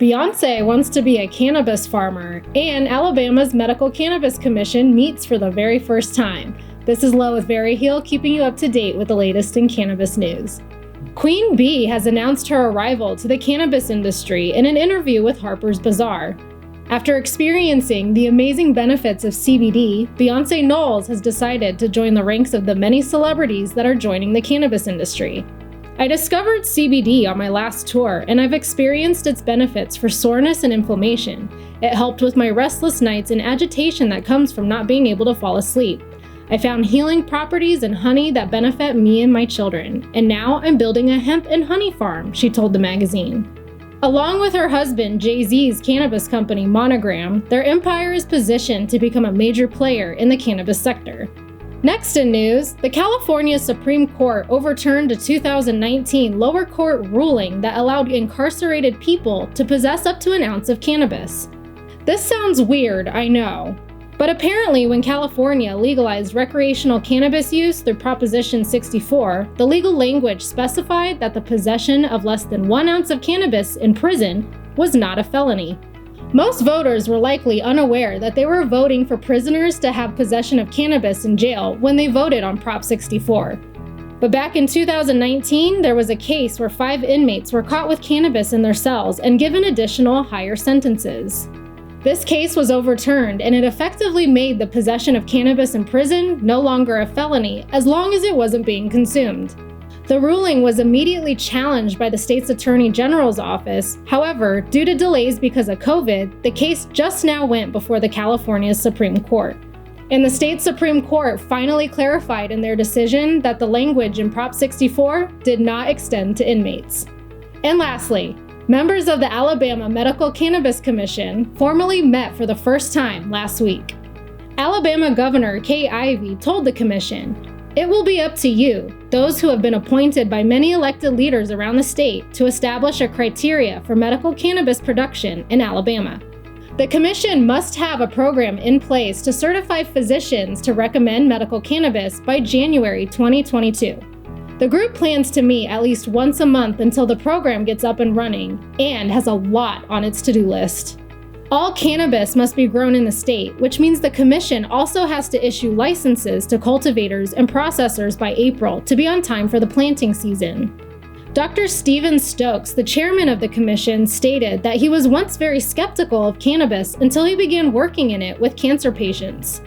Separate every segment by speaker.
Speaker 1: Beyonce wants to be a cannabis farmer, and Alabama's Medical Cannabis Commission meets for the very first time. This is Lo with Veriheal, keeping you up to date with the latest in cannabis news. Queen Bee has announced her arrival to the cannabis industry in an interview with Harper's Bazaar. After experiencing the amazing benefits of CBD, Beyonce Knowles has decided to join the ranks of the many celebrities that are joining the cannabis industry. I discovered CBD on my last tour, and I've experienced its benefits for soreness and inflammation. It helped with my restless nights and agitation that comes from not being able to fall asleep. I found healing properties in honey that benefit me and my children, and now I'm building a hemp and honey farm, she told the magazine. Along with her husband, Jay-Z's cannabis company Monogram, their empire is positioned to become a major player in the cannabis sector. Next in news, the California Supreme Court overturned a 2019 lower court ruling that allowed incarcerated people to possess up to an ounce of cannabis. This sounds weird, I know. But apparently when California legalized recreational cannabis use through Proposition 64, the legal language specified that the possession of less than 1 ounce of cannabis in prison was not a felony. Most voters were likely unaware that they were voting for prisoners to have possession of cannabis in jail when they voted on Prop 64. But back in 2019, there was a case where 5 inmates were caught with cannabis in their cells and given additional higher sentences. This case was overturned, and it effectively made the possession of cannabis in prison no longer a felony as long as it wasn't being consumed. The ruling was immediately challenged by the state's Attorney General's office. However, due to delays because of COVID, the case just now went before the California Supreme Court. And the state Supreme Court finally clarified in their decision that the language in Prop 64 did not extend to inmates. And lastly, members of the Alabama Medical Cannabis Commission formally met for the first time last week. Alabama Governor Kay Ivey told the commission, "It will be up to you, those who have been appointed by many elected leaders around the state, to establish a criteria for medical cannabis production in Alabama. The commission must have a program in place to certify physicians to recommend medical cannabis by January 2022. The group plans to meet at least once a month until the program gets up and running, and has a lot on its to-do list. All cannabis must be grown in the state, which means the commission also has to issue licenses to cultivators and processors by April to be on time for the planting season." Dr. Stephen Stokes, the chairman of the commission, stated that he was once very skeptical of cannabis until he began working in it with cancer patients.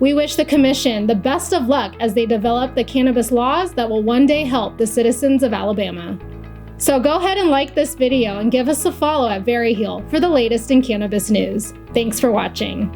Speaker 1: "We wish the commission the best of luck as they develop the cannabis laws that will one day help the citizens of Alabama." So go ahead and like this video and give us a follow at Veriheal for the latest in cannabis news. Thanks for watching.